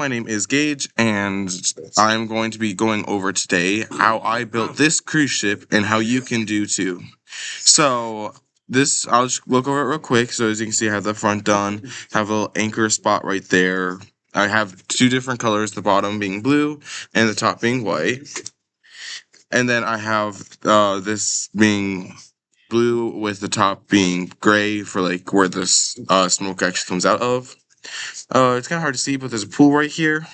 my name is Gage, and I'm going to be going over today how I built this cruise ship and how you can do too. So I'll just look over it real quick. So as you can see, I have the front done, have a little anchor spot right there. I have two different colors, the bottom being blue and the top being white. And then I have this being blue with the top being gray for like where this smoke actually comes out of. It's kind of hard to see, but there's a pool right here,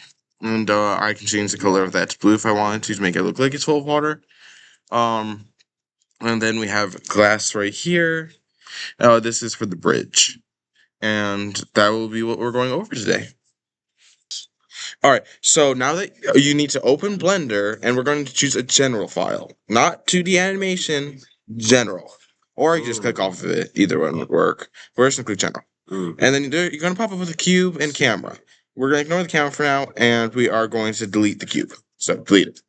and I can change the color of that to blue if I wanted to make it look like it's full of water. And then we have glass right here. This is for the bridge, and that will be what we're going over today. All right, so now that you need to open Blender, and we're going to choose a general file, not 2D animation, general. Or you can just click off of it. Either one would work. We're just going to click general. And then you're going to pop up with a cube and camera. We're going to ignore the camera for now, and we are going to delete the cube. So delete it.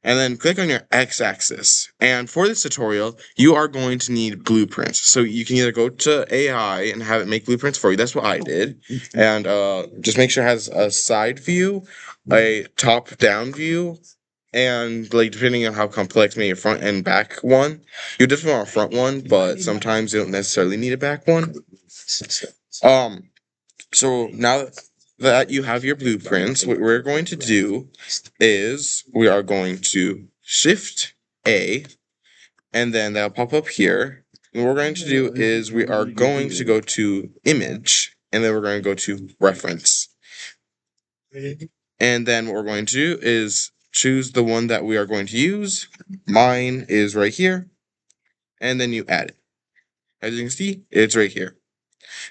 And then click on your x-axis. And for this tutorial, you are going to need blueprints. So you can either go to AI and have it make blueprints for you. That's what I did. And just make sure it has a side view, a top-down view, and like depending on how complex, maybe a front and back one. You definitely want a front one, but sometimes you don't necessarily need a back one. So now that you have your blueprints, what we're going to do is we are going to Shift A, and then that'll pop up here. And what we're going to do is we are going to go to Image, and then we're going to go to Reference. And then what we're going to do is choose the one that we are going to use. Mine is right here. And then you add it. As you can see, it's right here.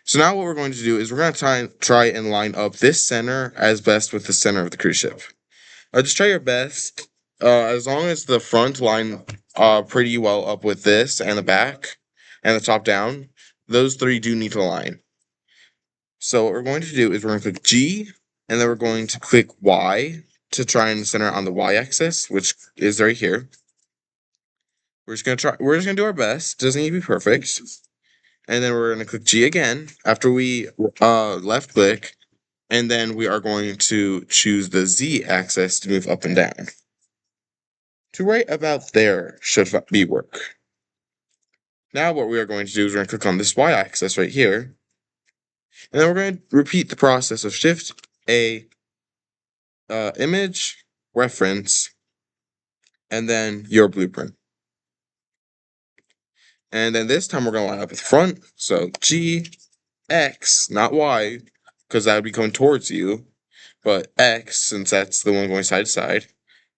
So now what we're going to do is we're going to try and line up this center as best with the center of the cruise ship. Just try your best. As long as the front line pretty well up with this and the back and the top down, those three do need to align. So what we're going to do is we're going to click G, and then we're going to click Y to try and center on the Y-axis, which is right here. We're just gonna do our best. Doesn't need to be perfect. And then we're gonna click G again after we left click, and then we are going to choose the Z-axis to move up and down. To right about there should be work. Now what we are going to do is we're going to click on this Y-axis right here, and then we're going to repeat the process of Shift A, Image, Reference, and then your blueprint. And then this time we're going to line up with front, so G, X, not Y, because that would be going towards you, but X, since that's the one going side to side.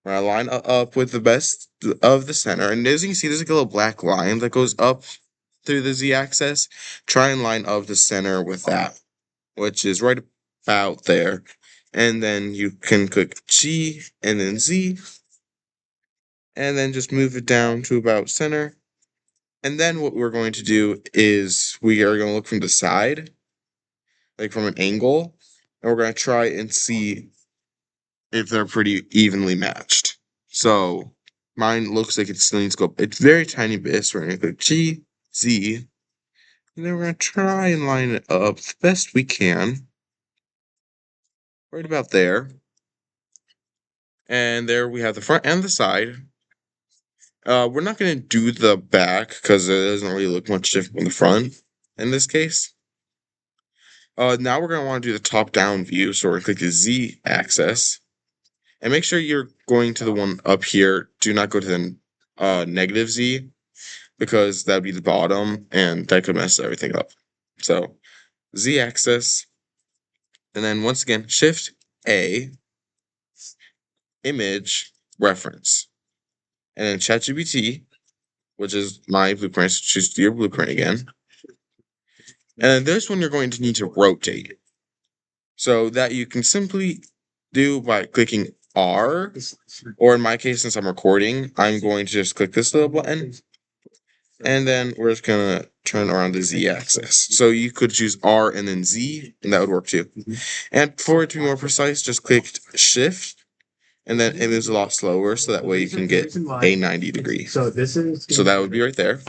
We're going to line up with the best of the center, and as you can see, there's like a little black line that goes up through the Z-axis. Try and line up the center with that, which is right about there. And then you can click G and then Z, and then just move it down to about center. And then what we're going to do is we are going to look from the side, like from an angle, and we're going to try and see if they're pretty evenly matched. So mine looks like it still needs to go. It's very tiny bit, so we're going to click G, Z, and then we're going to try and line it up the best we can. Right about there. And there we have the front and the side. We're not going to do the back because it doesn't really look much different from the front in this case. Now we're going to want to do the top-down view, so we're going to click the Z-axis. And make sure you're going to the one up here. Do not go to the negative Z, because that would be the bottom, and that could mess everything up. So, Z-axis, and then once again, Shift A, Image, Reference. And then ChatGPT, which is my blueprint, so choose your blueprint again. And then this one you're going to need to rotate. So that you can simply do by clicking R, or in my case, since I'm recording, I'm going to just click this little button, and then we're just gonna turn around the Z-axis. So you could choose R and then Z, and that would work too. And for it to be more precise, just click Shift, and then it moves a lot slower, so that way you can get a 90 degree. So that would be right there.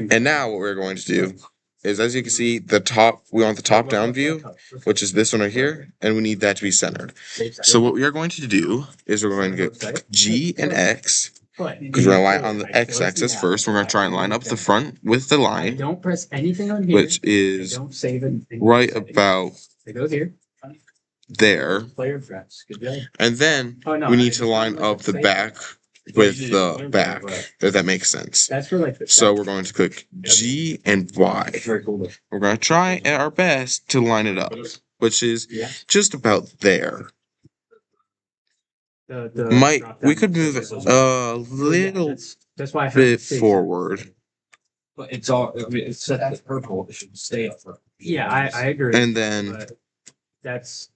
And now what we're going to do is, as you can see, we want the top-down view, which is this one right here, and we need that to be centered. So what we are going to do is we're going to get G and X, because we're going to line on the X-axis first. We're going to try and line up the front with the line, Don't press anything on here. which is right about there. And then we need to line up the back with the back, if that makes sense. So we're going to click G and Y. We're going to try our best to line it up, which is just about there. We could move it a little bit forward. But it's all, I mean, it's set as purple, it should stay up front. Yeah, I agree. And then that's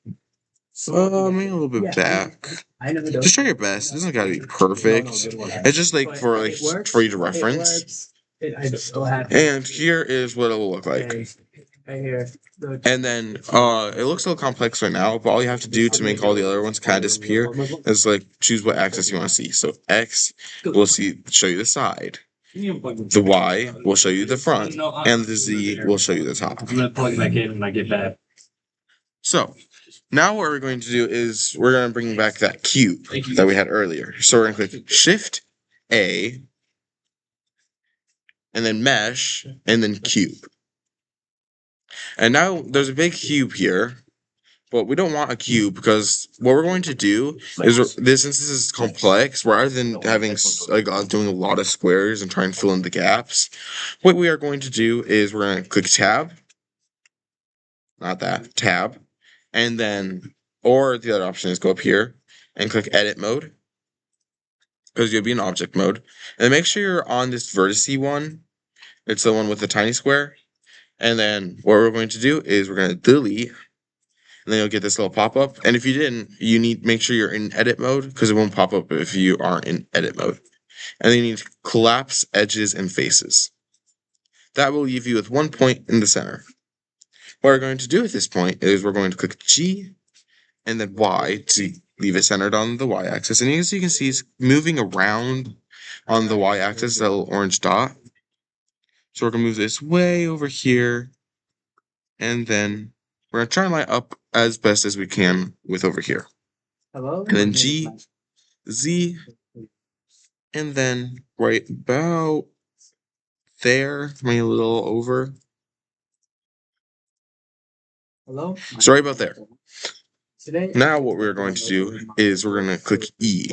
maybe a little bit back. Just try your best. It doesn't gotta be perfect. It's just like for you to reference. And here is what it will look like. And then it looks a little complex right now, but all you have to do to make all the other ones kind of disappear is like choose what axis you want to see. So X will show you the side. The Y will show you the front, and the Z will show you the top. I'm gonna plug it back in when I get back. So now what we're going to do is we're going to bring back that cube that we had earlier. So we're going to click Shift A, and then Mesh, and then Cube. And now there's a big cube here, but we don't want a cube because what we're going to do is since this is complex, rather than having doing a lot of squares and trying to fill in the gaps, what we are going to do is we're going to click Tab, not that, Tab, and then, or the other option is go up here and click Edit Mode, because you'll be in Object Mode, and make sure you're on this vertice one. It's the one with the tiny square. And then what we're going to do is we're going to delete, and then you'll get this little pop-up. And if you didn't, you need make sure you're in edit mode, because it won't pop up if you aren't in edit mode. And then you need to collapse edges and faces. That will leave you with one point in the center. What we're going to do at this point is we're going to click G and then Y to leave it centered on the Y-axis. And as you can see, it's moving around on the Y-axis, that little orange dot. So we're going to move this way over here, and then we're going to try and line up as best as we can with over here. Hello? And then G, Z, and then right about there, maybe a little over. Hello? So right about there. Now what we're going to do is we're going to click E.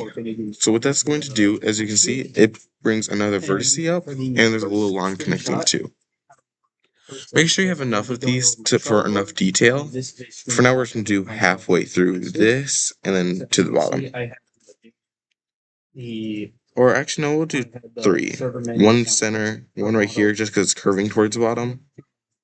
So what that's going to do, as you can see, it brings another vertice up, and there's a little line connecting the two. Make sure you have enough of these for enough detail. For now, we're going to do halfway through this, and then to the bottom. Or actually, no, we'll do 3. One center, one right here, just because it's curving towards the bottom,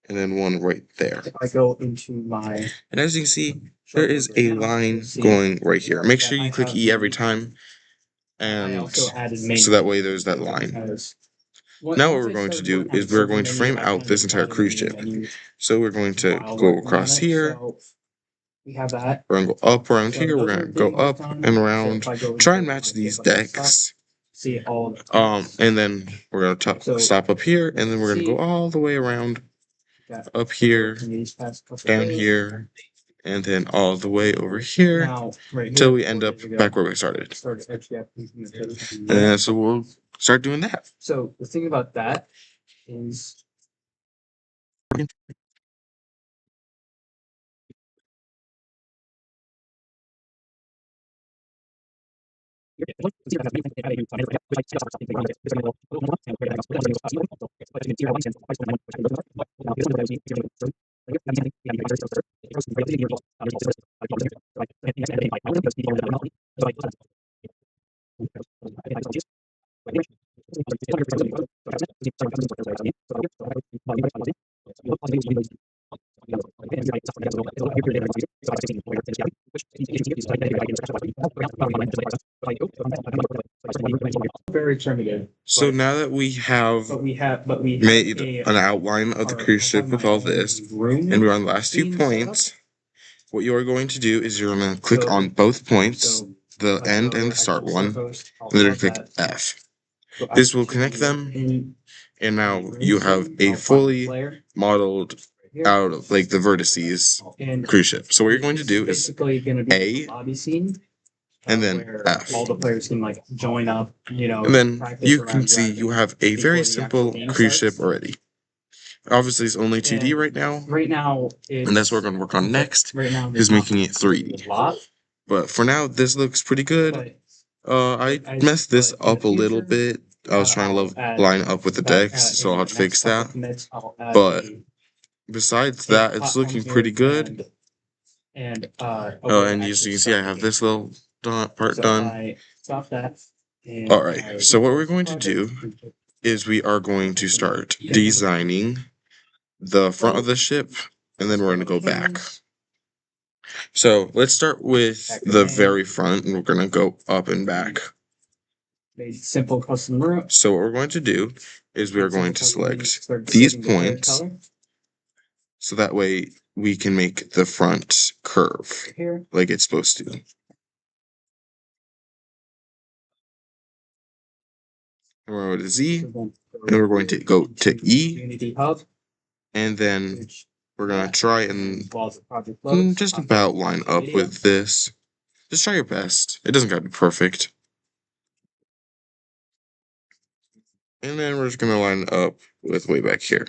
and then one right there. I go into my... And as you can see, there is a line going right here. Make sure you click E every time, and so that way there's that line. Now what we're going to do is we're going to frame out this entire cruise ship. So we're going to go across here. We're going to go up around here. We're going to go up and around. Try and match these decks. And then we're going to stop up here, and then we're going to go all the way around up here, down here, and then all the way over here until we end up back where we started. And so we'll start doing that. So the thing about that is very primitive. So now that we have made an outline of the cruise ship with all this, and we're on the last 2 points, what you are going to do is you're going to click on both points, the end and the start one, and then click F. This will connect them, And now you have a fully modeled out of like the vertices And cruise ship. So what you're going to it's do is basically gonna be A, a lobby scene. and then Where F. all the players can like join up, And then practice you around can see you driving have a very before the actual simple game cruise starts. ship already. Obviously, it's only 2D And right now, right now, and that's what we're going to work on next, right now is there's not making it 3D. a lot, But for now, this looks pretty good. but I messed this but in up the a little future, bit. I was trying to I'll add line up with the that decks, so in I'll the have to next fix couple that. commits, I'll add But besides a that, it's platform looking here pretty good. and Oh, and as you can see, I have this little part so done. I stop that. And All right, so what we're going to do is we are going to start designing the front of the ship, and then we're going to go back. So let's start with the very front, and we're going to go up and back. Made simple custom route. So what we're going to do is we are going to select these points, so that way we can make the front curve like it's supposed to. And we're going to Z, and we're going to go to E, and then we're going to try and just about line up with this. Just try your best. It doesn't got to be perfect. And then we're just going to line up with way back here.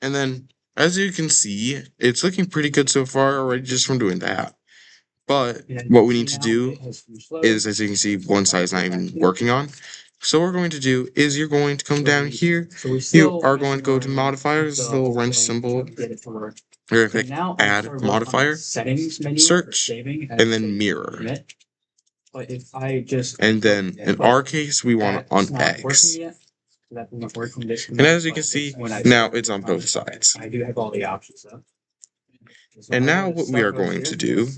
And then, as you can see, it's looking pretty good so far already just from doing that. But what we need to do is, as you can see, one side is not even working on. So what we're going to do is you're going to come down here. You are going to go to modifiers, this little wrench symbol. You're going to click add modifier, search, and then mirror. And then in our case, we want it on X. And as you can see, now it's on both sides. I do have all the options though. And now what we are going to do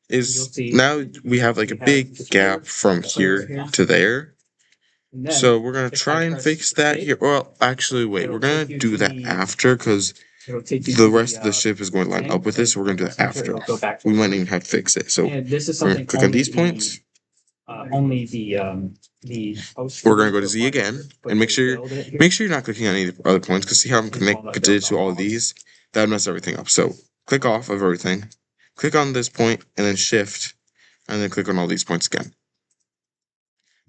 is now we have like a big gap from here to there. So we're going to try and fix that here. Well, actually, wait, we're going to do that after because the rest of the ship is going to line up with this. So we're going to do that after. We might even have to fix it. So we're going to click on these points. Only the We're going to go to Z again and make sure you're not clicking on any of the other points because see how I'm connected to all of these? That would mess everything up. So click off of everything. Click on this point and then shift and then click on all these points again.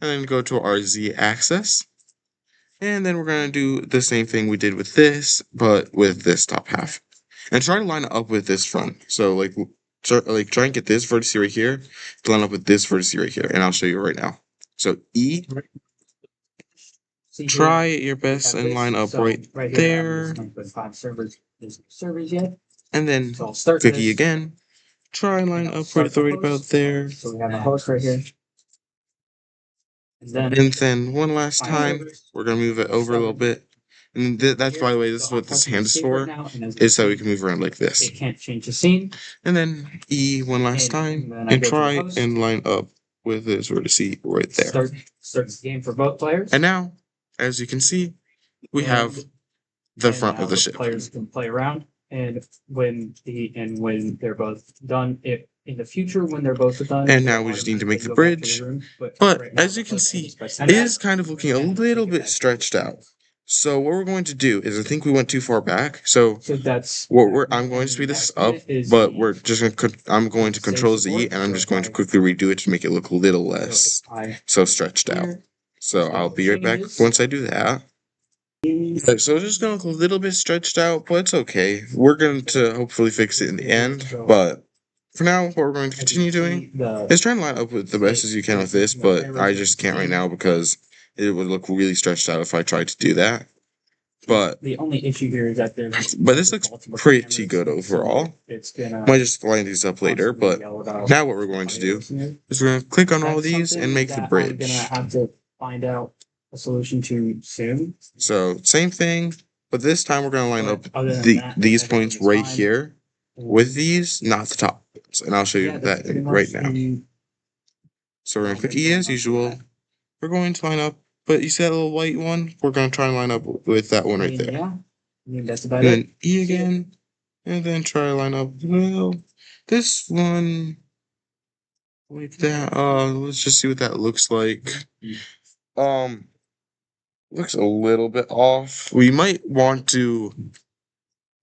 And then go to our Z axis. And then we're going to do the same thing we did with this, but with this top half. And try to line it up with this front. So like try and get this vertex right here to line up with this vertex right here. And I'll show you right now. So E, try your best and line up right there. And then click E again. Try and line up right about there. So we have a host right here. And then one last time, we're going to move it over a little bit. And that's, by the way, this is what this hand is for, is so we can move around like this. It can't change the scene. And then E one last time, and try and line up with this vertex right there. Start the game for both players. And now, as you can see, we have the front of the ship. Players can play around, and when they're both done, if in the future when they're both done. And now we just need to make the bridge. But as you can see, it is kind of looking a little bit stretched out. So what we're going to do is I think we went too far back. So that's I'm going to speed this up, but I'm going to Control Z and I'm just going to quickly redo it to make it look a little less so stretched out. So I'll be right back once I do that. So it's just gonna look a little bit stretched out, but it's okay. We're going to hopefully fix it in the end, but for now, what we're going to continue doing is trying to line up with the best as you can with this, but I just can't right now because it would look really stretched out if I tried to do that. But the only issue here is that but this looks pretty good overall. Might just line these up later, but now what we're going to do is we're going to click on all these and make the bridge. I'm gonna have to find out a solution to soon. So same thing, but this time we're going to line up these points right here with these, not the top. And I'll show you that right now. So we're going to click E as usual. We're going to line up, but you see that little white one? We're going to try and line up with that one right there. Yeah, that's about and then E again, and then try to line up. Well, this one, like that. Let's just see what that looks like. Looks a little bit off. We might want to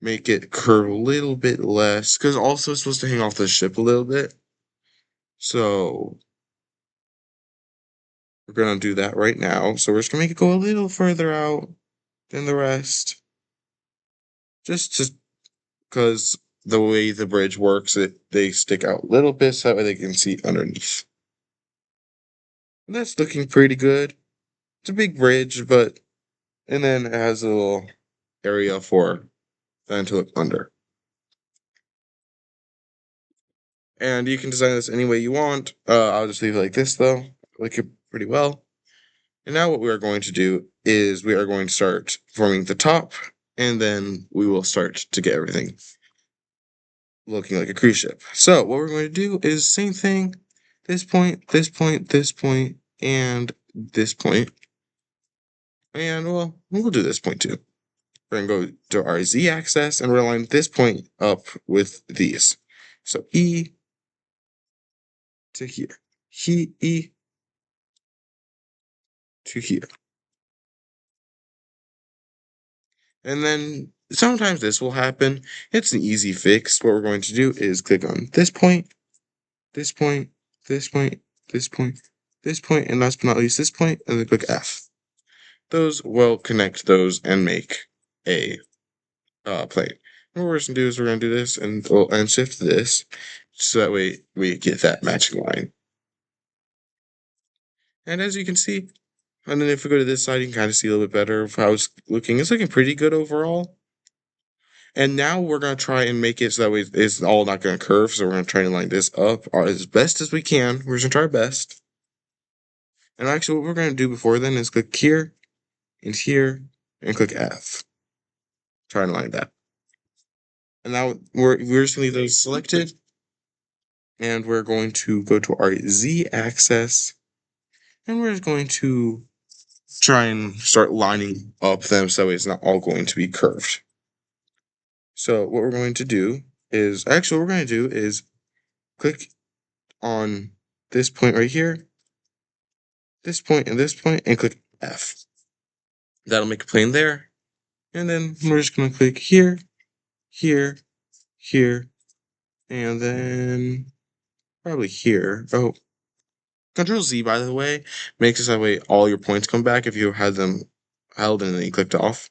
make it curve a little bit less, because also it's supposed to hang off the ship a little bit. So we're gonna do that right now. So we're just gonna make it go a little further out than the rest. Just because the way the bridge works, they stick out a little bit so that way they can see underneath. And that's looking pretty good. It's a big bridge, but and then it has a little area for them to look under. And you can design this any way you want. I'll just leave it like this though. I like it pretty well. And now what we are going to do is we are going to start forming the top, and then we will start to get everything looking like a cruise ship. So what we're going to do is same thing, this point, this point, this point, and this point. And well, we'll do this point too. We're going to go to our z-axis and we're going to line this point up with these. So E to here, E to here. And then sometimes this will happen. It's an easy fix. What we're going to do is click on this point, this point, this point, this point, this point, and last but not least this point, and then click F. Those will connect those and make a plane. And what we're going to do is we're going to do this and we'll unshift this so that way we get that matching line. And as you can see, and then if we go to this side, you can kind of see a little bit better of how it's looking. It's looking pretty good overall. And now we're going to try and make it so that way it's all not going to curve. So we're going to try and line this up as best as we can. We're just going to try our best. And actually what we're going to do before then is click here and here and click F. Try and line that. And now we're just going to leave those selected. And we're going to go to our Z axis. And we're just going to try and start lining up them so that way it's not all going to be curved. So what we're going to do is, actually what we're going to do is click on this point right here, this point, and click F. That'll make a plane there. And then we're just going to click here, here, here, and then probably here. Oh, Control Z, by the way, makes it that way all your points come back if you had them held and then you clicked off.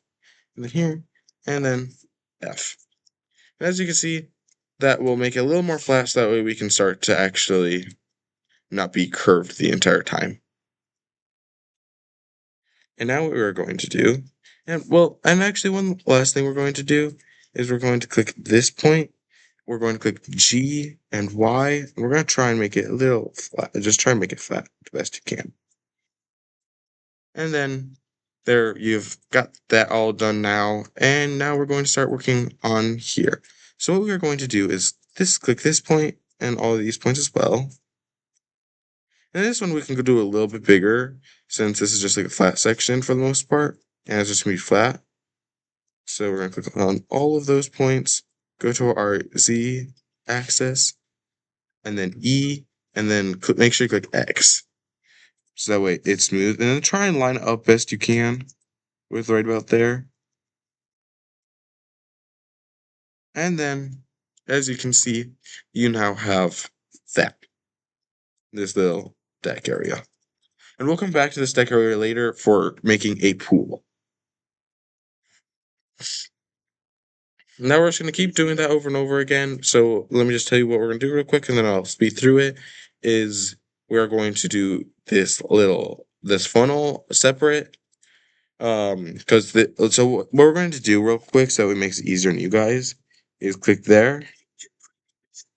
And then here, and then F. And as you can see, that will make it a little more flat so that way we can start to actually not be curved the entire time. And now what we're going to do, and actually one last thing we're going to do is we're going to click this point. We're going to click G and Y. And we're going to try and make it a little flat. Just try and make it flat the best you can. And then there you've got that all done now. And now we're going to start working on here. So what we are going to do is click this point and all these points as well. And this one we can do a little bit bigger since this is just like a flat section for the most part. And it's just going to be flat. So we're going to click on all of those points, go to our Z axis, and then E, and then make sure you click X. So that way it's smooth. And then try and line it up best you can with right about there. And then, as you can see, you now have this little deck area. And we'll come back to this deck area later for making a pool. Now we're just going to keep doing that over and over again. So let me just tell you what we're going to do real quick, and then I'll speed through it. Is we're going to do this funnel separate. So what we're going to do real quick so it makes it easier on you guys is click there.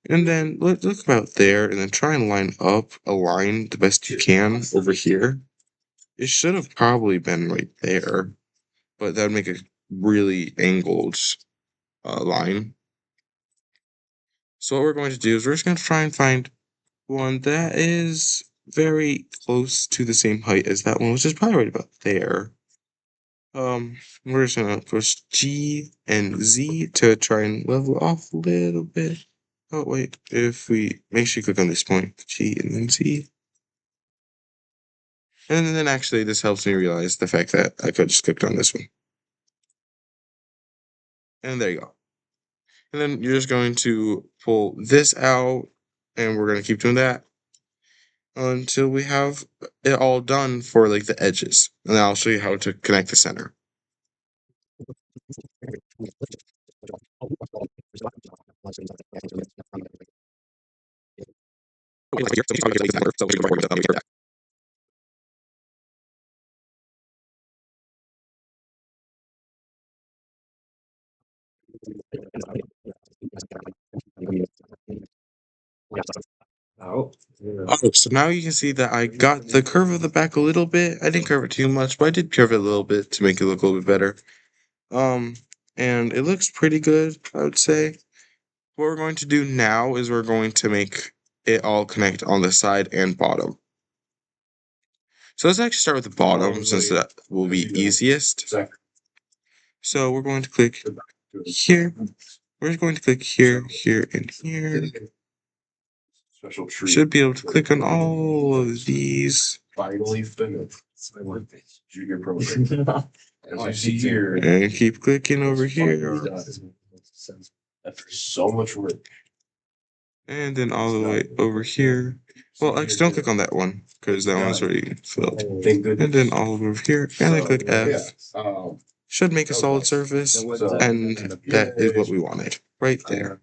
And then look about there, and then try and line up a line the best you can over here. It should have probably been right there, but that would make a really angled line. So what we're going to do is we're just going to try and find one that is very close to the same height as that one, which is probably right about there. We're just gonna push G and Z to try and level off a little bit. Oh wait, if we make sure you click on this point, G and then Z. And then actually this helps me realize the fact that I could just click on this one. And there you go. And then you're just going to pull this out, and we're going to keep doing that until we have it all done for like the edges. And then I'll show you how to connect the center. Oh, Oh, so now you can see that I got the curve of the back a little bit. I didn't curve it too much, but I did curve it a little bit to make it look a little bit better. And it looks pretty good, I would say. What we're going to do now is we're going to make it all connect on the side and bottom. So let's actually start with the bottom since that will be easiest. So we're going to click here. We're just going to click here, here, and here. Should be able to click on all of these. Finally finished. Junior program. As you see here. And keep clicking over here. After so much work. And then all the way over here. Well, actually, don't click on that one because that one's already filled. And then all over here, and then click F. Should make a solid surface, and that is what we wanted right there.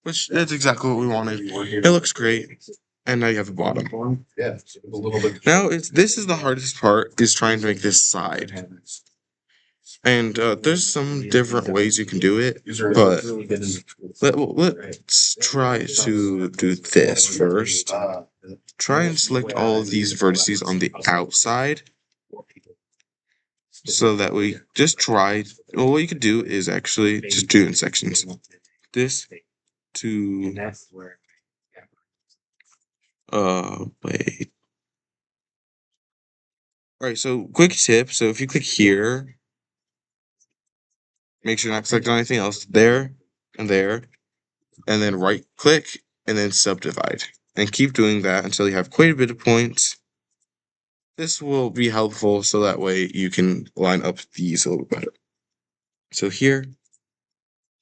Which that's exactly what we wanted. It looks great, and now you have the bottom. Yeah, a little bit. Now this is the hardest part, is trying to make this side. And there's some different ways you can do it, but let's try to do this first. Try and select all of these vertices on the outside, so that we just try. Well, what you could do is actually just do it in sections. This to wait. Alright, so quick tip. So if you click here, make sure not to select on anything else. There and there. And then right click and then subdivide. And keep doing that until you have quite a bit of points. This will be helpful so that way you can line up these a little bit better. So here,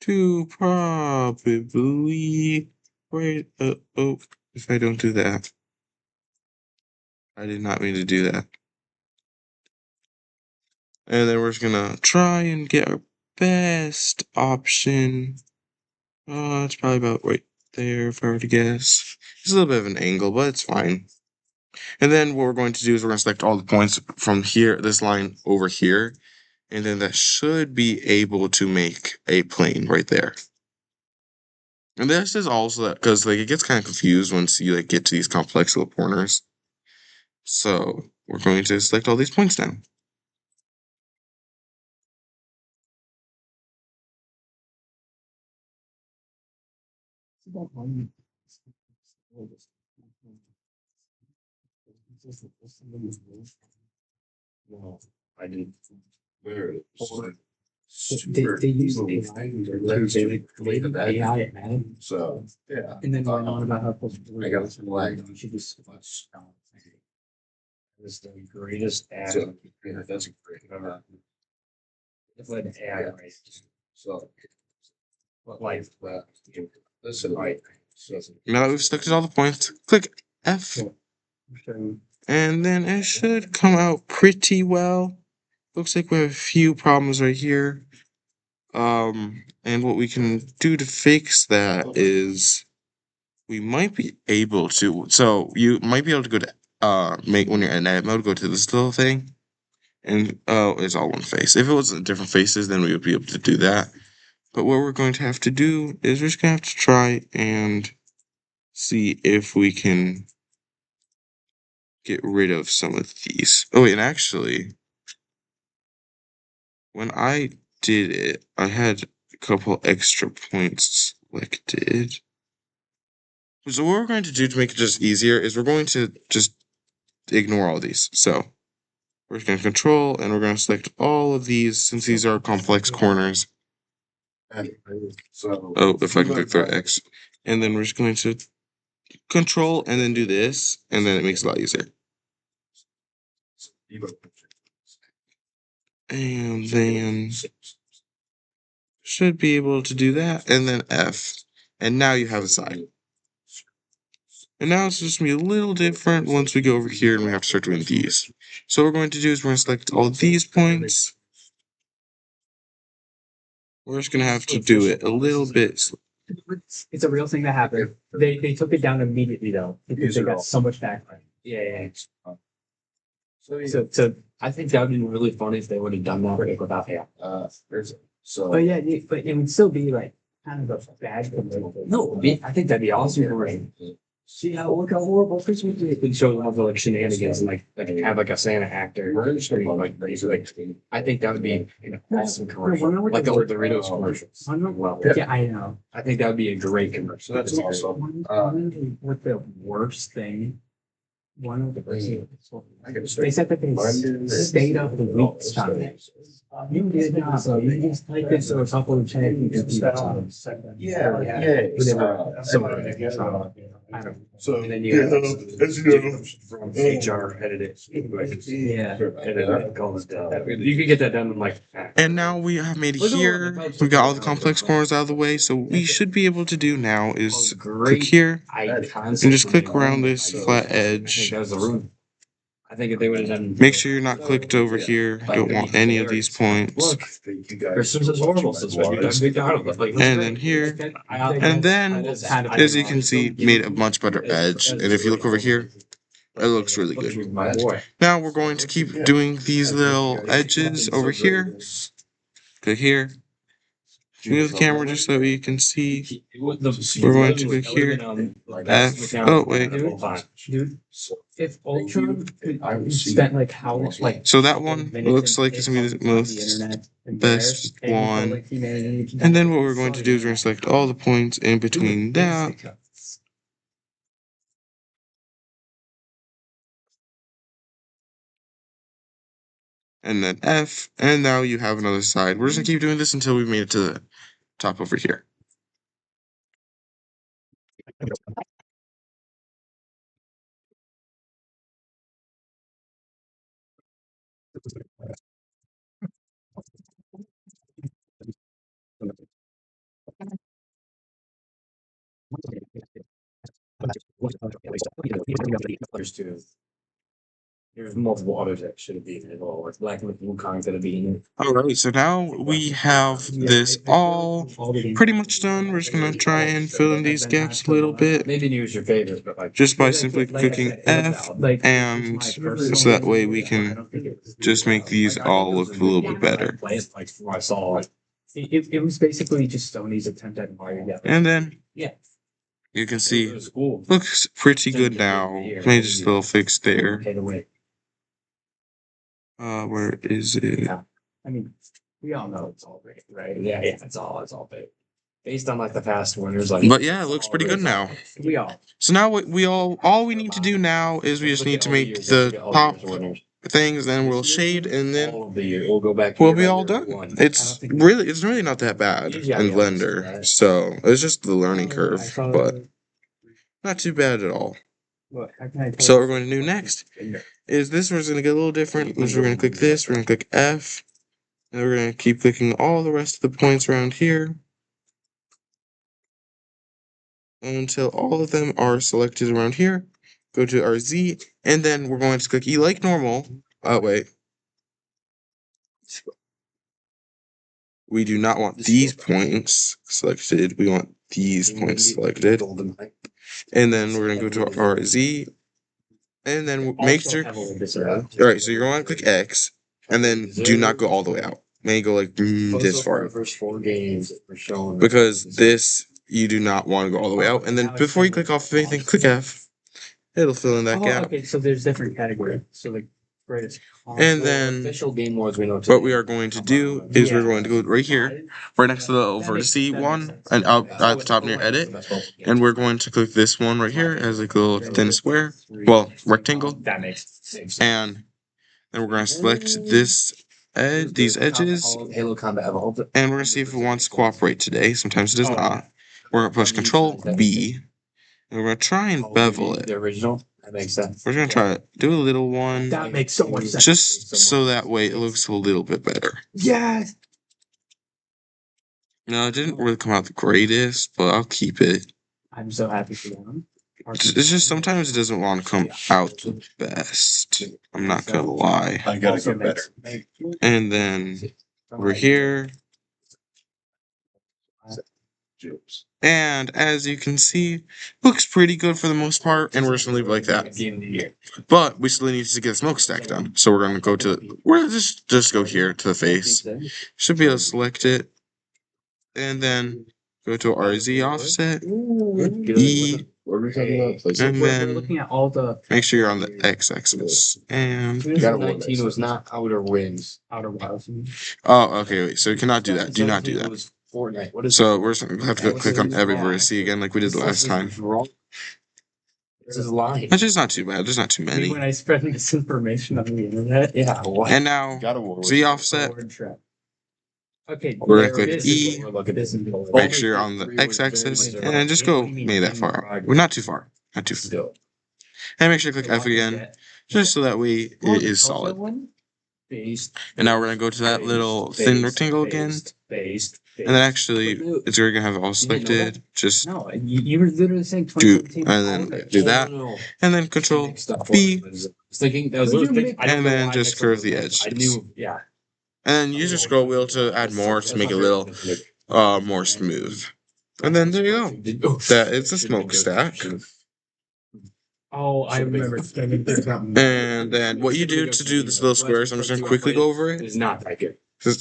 to probably right. Oh, if I don't do that, I did not mean to do that. And then we're just gonna try and get our best option. It's probably about right there if I were to guess. It's a little bit of an angle, but it's fine. And then what we're going to do is we're going to select all the points from here, this line over here, and then that should be able to make a plane right there. And this is also that because like it gets kind of confused once you like get to these complex little corners. So we're going to select all these points now. No, I did. Where? They use AI add, So, yeah. and then went on about how close. I got some lag. You should just. Was the greatest ad. So, yeah, that's great. It's like AI, right? So, What like listen, right. So, Now that we've selected all the points, click F. And then it should come out pretty well. Looks like we have a few problems right here. And what we can do to fix that is we might be able to. So you might be able to go to make when you're in edit mode, go to this little thing, and it's all one face. If it was different faces, then we would be able to do that. But what we're going to have to do is we're just gonna have to try and see if we can get rid of some of these. Oh wait, and actually, when I did it, I had a couple extra points selected. So what we're going to do to make it just easier is we're going to just ignore all these. So we're just going to control and we're going to select all of these since these are complex corners. so. Oh, if I can click through X. And then we're just going to control and then do this, and then it makes it a lot easier. And then should be able to do that, and then F. And now you have a side. And now it's just gonna be a little different once we go over here and we have to start doing these. So what we're going to do is we're going to select all these points. We're just gonna have to do it a little bit. It's a real thing that happened. They took it down immediately though because they got so much backlash. Yeah. So I think that would be really funny if they would have done that without AI. but yeah, but it would still be like kind of a bad. No, I think that'd be awesome. See look how horrible Christmas is. And show them like shenanigans and like have like a Santa actor. I think that would be an awesome commercial. Like the old Doritos commercials. Well, Yeah, I know. I think that would be a great commercial. That's awesome. What the worst thing? One of the I gotta they start. said that they stayed up the week's time. You did not, so you just typed it to a couple of changes. So, And then you have as you know, from HR edited. Yeah. And then call it down. You could get that done in like. And now we have made it here. We've got all the complex corners out of the way. So what we should be able to do now is click here and just click around this flat edge. That was the room. I think if they would have done. Make sure you're not clicked over here. Don't want any of these points. Look, Christmas is horrible. Since we got big out of it. Like, And then here. And then, as you can see, made a much better edge. And if you look over here, it looks really good. My boy. Now we're going to keep doing these little edges over here. Click here. Move the camera just so you can see. We're going to click here. F. Oh, wait. Dude, if Ultron could spent like how much like So that one looks like it's going to be the most best one. And then what we're going to do is we're going to select all the points in between that. And then F. And now you have another side. We're just going to keep doing this until we made it to the top over here. There's multiple others that should have been in it all. Like Black and Wukong could have been in it. Alright, so now we have this all pretty much done. We're just going to try and fill in these gaps a little bit. Maybe use your favorites, but like Just by simply clicking F, and so that way we can just make these all look a little bit better. Like from I saw like it was basically just Sony's attempt at Mario. Yeah. And then Yeah. you can it see, was cool. looks pretty good now. Maybe just a little fix there. Okay, the way. Where is it? I mean, we all know it's all great, right? Yeah, it's all big. Based on like the past winners, like But yeah, it looks pretty good now. We all. So now all we need to do now is we just need to make the top things, then we'll shade, and then we'll go back. we'll be all done. It's really not that bad in Blender. So it's just the learning curve, but not too bad at all. So what we're going to do next is this one's going to get a little different. We're going to click this, we're going to click F, and we're going to keep clicking all the rest of the points around here until all of them are selected around here. Go to our Z, and then we're going to click E like normal. Wait. We do not want these points selected. We want these points selected. And then we're going to go to our Z. And then make sure. Alright, so you're going to click X. And then do not go all the way out. Maybe go like this far. First 4 games we're showing. Because this, you do not want to go all the way out. And then before you click off of anything, click F. It'll fill in that gap. Okay, so there's different categories. So like greatest. And then Official game modes we know. what we are going to do is we're going to go right here, right next to the vertice one, and up at the top near edit, and we're going to click this one right here as like a little thin square, well, rectangle, That makes sense. and then we're going to select this these edges, Halo Combat Evolved. and we're going to see if it wants to cooperate today. Sometimes it does not. we're gonna push Control B, and we're gonna try and bevel The it. original. That makes sense. We're gonna try to do a little one, That makes so much sense. just so that way it looks a little bit better. Yes. No, it didn't really come out the greatest, but I'll keep it. I'm so happy for them. It's just sometimes it doesn't want to come out the best. I'm not gonna lie. I gotta Also get better. And then we're here, and as you can see, looks pretty good for the most part, and we're just gonna leave it like that. But we still need to get a smokestack done, so we're gonna go to just go here to the face. Should be able to select it, and then go to RZ offset, E, and We're then looking at all the make sure you're on the X-axis. And 2019 was not Outer Winds. outer wilds. oh, okay, wait. So you cannot do that. Do not do 2017 that. was Fortnite. What is So we're just gonna have to click on every vertice again, like we did the last time. This is lying. Which is not too bad. There's not too many. When I spread misinformation on the internet. Yeah. What? And now Got a war. Z offset. Word trap. Okay, We're gonna there click it is. E. Look at this. Make sure you're on the X-axis, and then just go maybe that far. Well, not too far. Not too far. Still. And make sure you click F again, just so that way it is solid. Based. And now we're gonna go to that little thin rectangle again, Based. and then actually it's already gonna have it all selected. Just No, you were literally saying do 2017. and then do that, and then Control B, I was thinking that was Would you literally- make- I don't and know then why just I curve the mixed up. I edges. knew. Yeah. and then use your scroll wheel to add more to make it a little more smooth. And then there you go. That is a smokestack. Oh, I remember. And then what you do to do this little squares, I'm just gonna quickly go over It it. is not that good.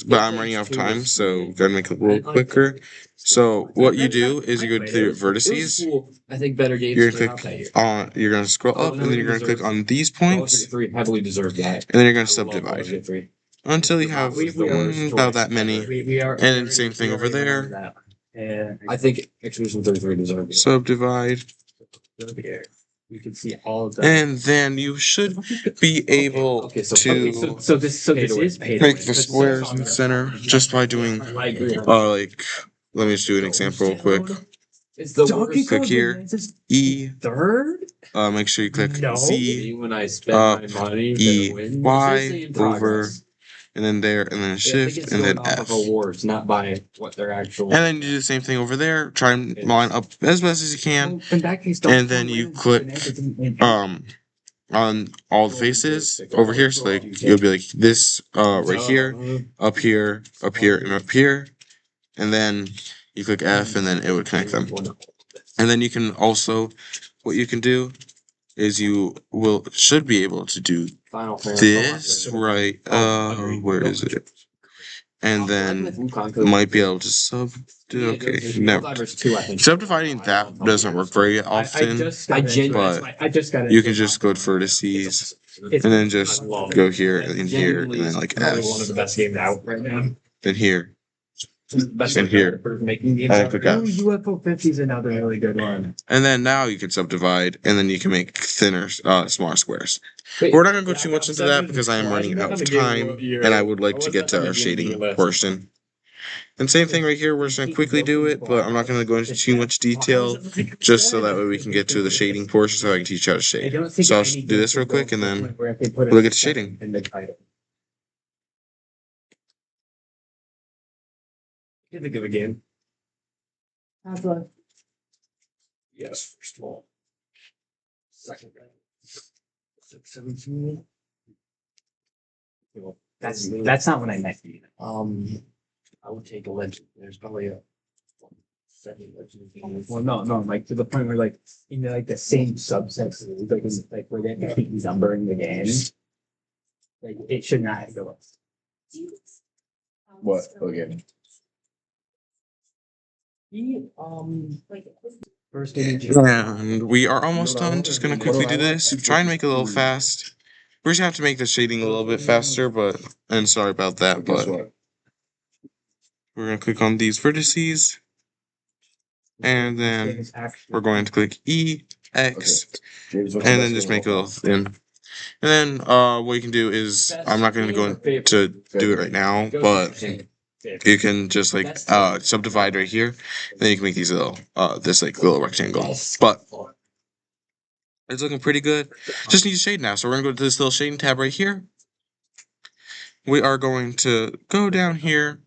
But I'm running out of time, so gotta make it a little quicker. So what you do is you go to your It was vertices. cool. I think better games You're came gonna out that year. click on. You're gonna scroll up, and then you're gonna click on these points, Galaxy 3 heavily deserved that. and then you're gonna I love subdivide Galaxy 3. until you have about that many. We are. And same thing over there. And I think Expedition 33 deserved it. Subdivide, we can see all of that. and then you should be able Okay, so- Okay, to so this Paid away. is paid. make away. the squares in the center just by doing I agree. like. Let me just do an example real quick. It's the Donkey worst. Click Kong here. Bonanza's E. third. Make sure you click No. Z, When I spend up, my money, E, then win. Y, Seriously, in over, progress. and then there, and then I think shift, it's and then going off F. of awards, not by what their actual. And then you do the same thing over there. Try and line up as best as you can. Well, in that case, And then you click, on all the faces over here. So like you'll be like this right here, up here, up here, and up here. And then you click F, and then it would connect them. And then you can also, what you can do is you should be able to do Final Fantasy. this right. Where is it? And then might be able to okay, never. Subdividing that doesn't work very often. I genuinely- but I just got it. you can just go to vertices and then just go here and here and then like F, One of the best games out right now. then here. Best And here. for making games. I out. click Ooh, F. UFO 50 is another really good one. And then now you can subdivide and then you can make thinner, smaller squares. Wait, We're not gonna go too much into that because I am running out of time and I would like to get to our shading portion. And same thing right here, we're just gonna quickly do it, but I'm not gonna go into too much detail just so that way we can get to the shading portion so I can teach you how to shade. So I'll just do this real quick and then we'll get to shading. In the title. Can think of a game. Yes, first of all. Second round. 6, 17. That's not what I meant. I would take a legend. There's probably a 7 legend games. Well, no, like to the point where like in like the same subsets, like where they keep numbering the game. Like it should not go up. What? Okay. First image. And we are almost done. Just gonna quickly do this. Try and make it a little fast. We're just gonna have to make the shading a little bit faster, and sorry about that, Guess but what? we're gonna click on these vertices, and then we're going to click E, X, James, and what's the then best just one make it a of all little thin. And then what you can do is I'm not gonna go into do it right now, but you can just like subdivide right here. Then you can make these little this like little rectangle. But it's looking pretty good. Just need to shade now. So we're gonna go to this little shading tab right here. We are going to go down here.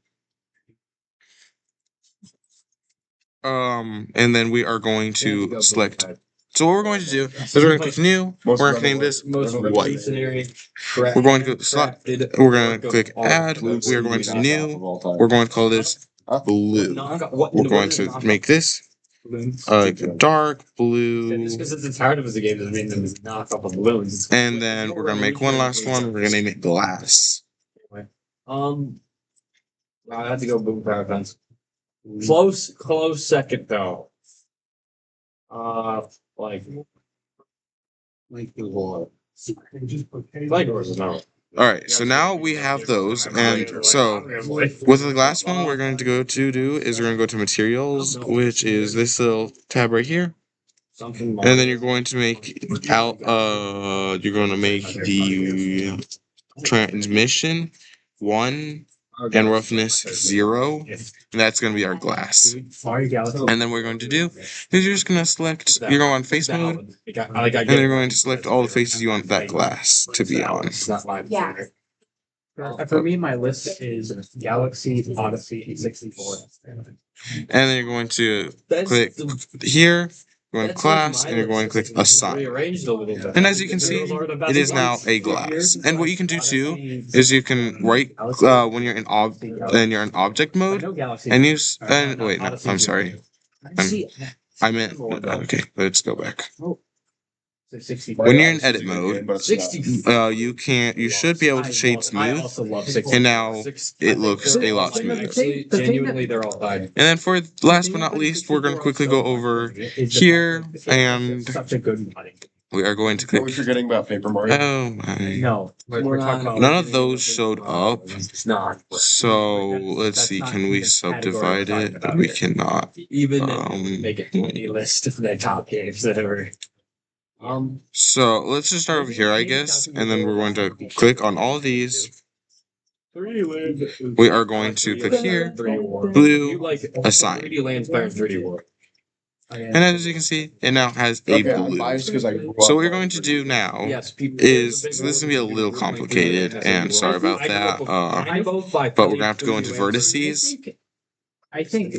And then we are going to select. So what we're going to do is we're going to click new. We're going to name this white. We're going to go select. We're going to click add. We are going to new. We're going to call this blue. We're going to make this dark blue. Just because it's as hard of as a game doesn't mean that it's knock off of balloons. And then we're going to make one last one. We're going to name it glass. I have to go boom power fence. Close second though. Like the wall. Like yours is no. All right, so now we have those, and so with the last one we're going to go to do is we're going to go to materials, which is this little tab right here, and then you're going to make out you're going to make the transmission 1 and roughness 0, and that's going to be our glass. And then what we're going to do is you're just going to select, you're going on face mode, and you're going to select all the faces you want that glass to be on. Yeah. For me, my list is Galaxy, Odyssey, and 64. And then you're going to click here, you're going to class, and you're going to click assign. And as you can see, it is now a glass. And what you can do too is you can write when you're in object mode, and use wait, no, I'm sorry. I meant okay. Let's go back. When you're in edit mode, you should be able to shade smooth, and now it looks a lot smoother. Genuinely, they're all fine. And then for last but not least, we're going to quickly go over here, and we are going to What were click. you forgetting about Paper Mario? Oh my! No, we're talking about None of those showed up. It's not. So let's see. Can we subdivide it? We cannot. Even make it a list of the top games that ever. So let's just start over here, I guess, and then we're going to click on all of these. We are going to click here, blue, assign. 3D lands better than 3D War. And as you can see, it now has a Okay, I'm blue. biased because I grew up So what we're on going to do now Yes, people. is, so this is going to be a little complicated, and sorry about that, but we're going to have to go into vertices. I think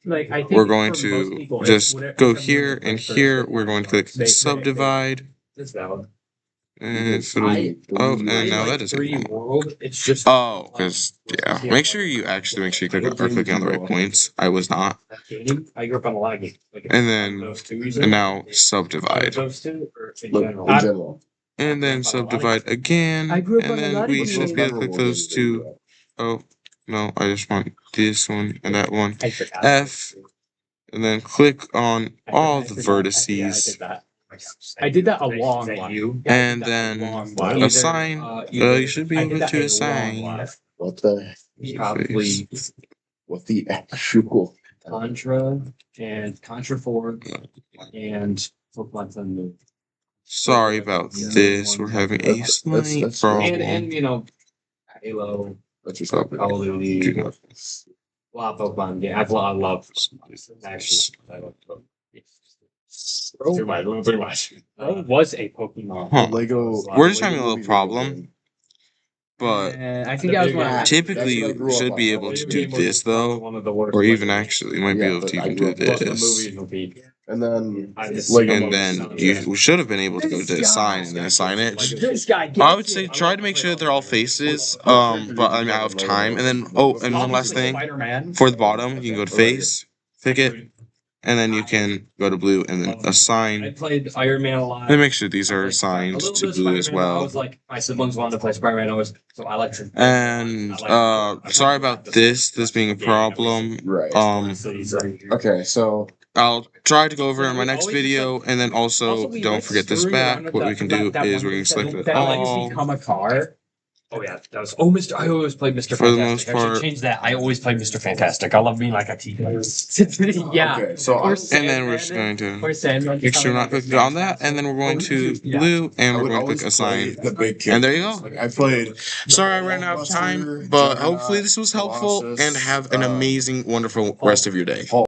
We're going to just go here, and here we're going to click subdivide. It's valid. And and now that doesn't 3D work. World. It's just. Oh, because yeah, make sure you click are clicking on the right points. I was not. Game. I grew up on a lot of games. Like, And then those two. and now subdivide, Those two, or in Look, general. in general. and then subdivide again, I grew up and on a then lot of we games. should be able to click those two. Oh no, I just want this one and that one. F, and then click on all the vertices, I did that a long while. and then assign. You should be able to assign. What the? Probably What the actual? Contra and Contra 4 and Pokemon Sun and Moon. Sorry about this. We're having a slight that's- problem. And you know, Halo, That's just Oh, Call of Duty, do a not- lot of Pokemon games. I love actually. I love Pokemon. Too much. Too much. What was a Pokemon? Huh. Lego. We're just having a little problem, but I think that was one. Yeah. typically That's what I grew you up should on. be able to do this though, One of the worst. or even actually you might be Yeah, able but to I even grew do up watching the this. movies will be. And then I just Lego. And then you should have been able to go to assign and then assign it. This guy. I would say try to make sure that they're all faces, but I'm out of time. And then and one last thing, for the bottom, you can go to face, pick it, and then you can go to blue and then I assign. played Iron Man a lot. And make sure these are A assigned little to bit of blue as Spider-Man. I well. was like, my siblings wanted to play Spider-Man always, so I like to. And sorry about this being a problem. Right. Okay, so I'll try to go over it in my next video, and then also don't forget this back. What we can do is we can select it all. Become a car. Oh yeah, that was. Oh, Mr. I always played Mr. For the Fantastic. most I part. should change that. I always play Mr. Fantastic. I love being like a team player. Yeah. Okay, so Or And then we're just Sandman. going to Or Sandman. make sure we're not clicking on that, and then we're going to blue, and I we're would going to always click assign. play the big And there you characters. go. Like I played. Sorry I ran out of time, but hopefully this was helpful, and have an amazing, wonderful rest of your day. Hulk.